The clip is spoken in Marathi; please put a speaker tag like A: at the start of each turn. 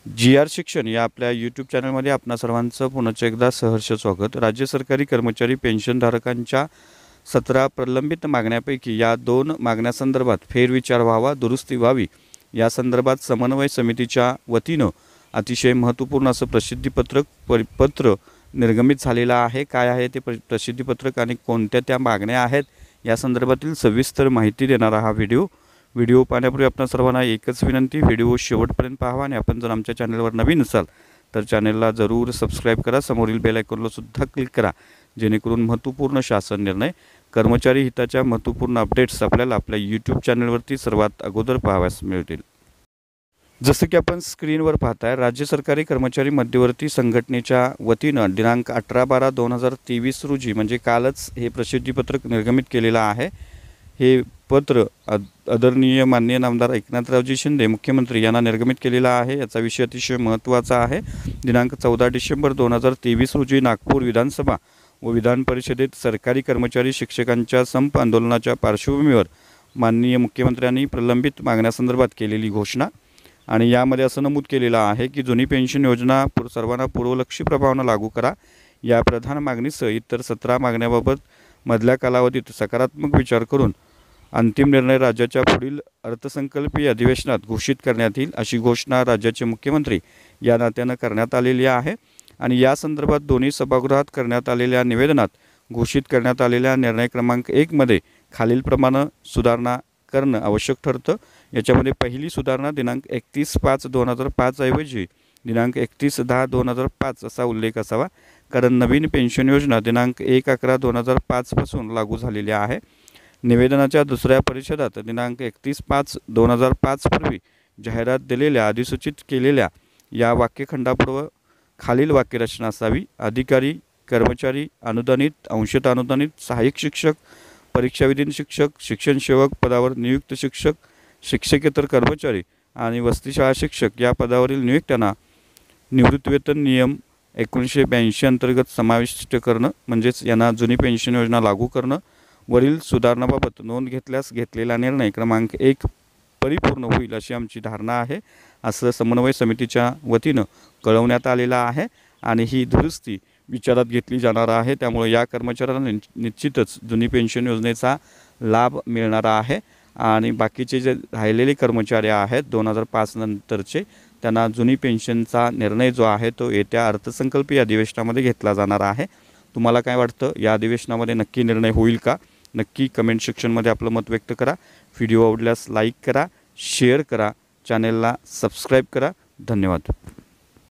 A: जी.आर. शिक्षण या आपल्या यूट्यूब चॅनलमध्ये आपणा सर्वांचं पुन्हा एकदा सहर्ष स्वागत। राज्य सरकारी कर्मचारी पेन्शनधारकांच्या 17 प्रलंबित मागण्यापैकी या 2 मागण्यासंदर्भात फेरविचार व्हावा, दुरुस्ती व्हावी या संदर्भात समन्वय समितीच्या वतीनं अतिशय महत्त्वपूर्ण असं प्रसिद्धीपत्रक निर्गमित झालेलं आहे। काय आहे ते प्रसिद्धीपत्रक आणि कोणत्या त्या मागण्या आहेत या संदर्भातील सविस्तर माहिती देणारा हा व्हिडिओ पाहण्यापूर्वी आपणा सर्वांना एकच विनंती, व्हिडिओ शेवटपर्यंत पाहावा आणि आपण जर आमच्या चॅनलवर नवीन असाल तर चॅनलला जरूर सबस्क्राईब करा, समोरील बेल आयकॉनला सुद्धा क्लिक करा, जेणेकरून महत्त्वपूर्ण शासन निर्णय, कर्मचारी हिताच्या महत्त्वपूर्ण अपडेट्स आपल्याला आपल्या यूट्यूब चॅनलवरती सर्वात अगोदर पाहावयास मिळतील। जसं की आपण स्क्रीनवर पाहताय, राज्य सरकारी कर्मचारी मध्यवर्ती संघटनेच्या वतीनं दिनांक 18/12/2023 रोजी म्हणजे कालच हे प्रसिद्धीपत्रक निर्गमित केलेलं आहे। हे पत्र आदरणीय माननीय नामदार एकनाथरावजी शिंदे मुख्यमंत्री यांना निर्गमित केलेला आहे। याचा विषय अतिशय महत्त्वाचा आहे। दिनांक 14 डिसेंबर 2023 रोजी नागपूर विधानसभा व विधान परिषदेत सरकारी कर्मचारी शिक्षकांच्या संप आंदोलनाच्या पार्श्वभूमीवर माननीय मुख्यमंत्र्यांनी प्रलंबित मागण्यासंदर्भात केलेली घोषणा आणि यामध्ये असं नमूद केलेलं आहे की जुनी पेन्शन योजना सर्वांना पूर्वलक्षी प्रभावानं लागू करा। या प्रधान मागणीसह इतर 17 मागण्याबाबत मधल्या कालावधीत सकारात्मक विचार करून अंतिम निर्णय राज्याच्या पुढील अर्थसंकल्पीय अधिवेशनात घोषित करण्यात येईल, अशी घोषणा राज्याचे मुख्यमंत्री या नात्यानं करण्यात आलेली आहे। आणि या संदर्भात दोन्ही सभागृहात करण्यात आलेल्या निवेदनात घोषित करण्यात आलेल्या निर्णय क्रमांक 1 मध्ये खालीलप्रमाणे सुधारणा करणं आवश्यक ठरतं। याच्यामध्ये पहिली सुधारणा दिनांक 31/5/2005 ऐवजी दिनांक 31/10/2005 असा उल्लेख असावा, कारण नवीन पेन्शन योजना दिनांक 1/11/2005 पासून लागू झालेली आहे। निवेदनाच्या दुसऱ्या परिच्छेदात दिनांक 31/5/2005 पूर्वी जाहिरात दिलेल्या अधिसूचित केलेल्या या वाक्यखंडापूर्व खालील वाक्यरचना असावी: अधिकारी, कर्मचारी, अनुदानित, अंशतः अनुदानित, सहाय्यक शिक्षक, परीक्षाविधीन शिक्षक, शिक्षण सेवक पदावर नियुक्त शिक्षक, शिक्षकेतर कर्मचारी आणि वसतिशाळा शिक्षक या पदावरील नियुक्त्यांना निवृत्तीवेतन नियम 1982 अंतर्गत समाविष्ट करणं, म्हणजेच यांना जुनी पेन्शन योजना लागू करणं। वरील सुधारणाबाबत नोंद घेतल्यास घेतलेला निर्णय क्रमांक 1 परिपूर्ण होईल अशी आमची धारणा आहे, असं समन्वय समितीच्या वतीनं कळवण्यात आलेलं आहे। आणि ही दुरुस्ती विचारात घेतली जाणार आहे, त्यामुळे या कर्मचाऱ्यांना निश्चितच जुनी पेन्शन योजनेचा लाभ मिळणार आहे। आणि बाकीचे जे राहिलेले कर्मचारी आहेत 2005 नंतरचे, त्यांना जुनी पेन्शनचा निर्णय जो आहे तो येत्या अर्थसंकल्पीय अधिवेशनामध्ये घेतला जाणार आहे। तुम्हाला काय वाटतं, या अधिवेशनामध्ये नक्की निर्णय होईल का? नक्की कमेंट सेक्शनमध्ये आपलं मत व्यक्त करा। व्हिडिओ आवडल्यास लाईक करा, शेअर करा, चॅनलला सबस्क्राईब करा। धन्यवाद।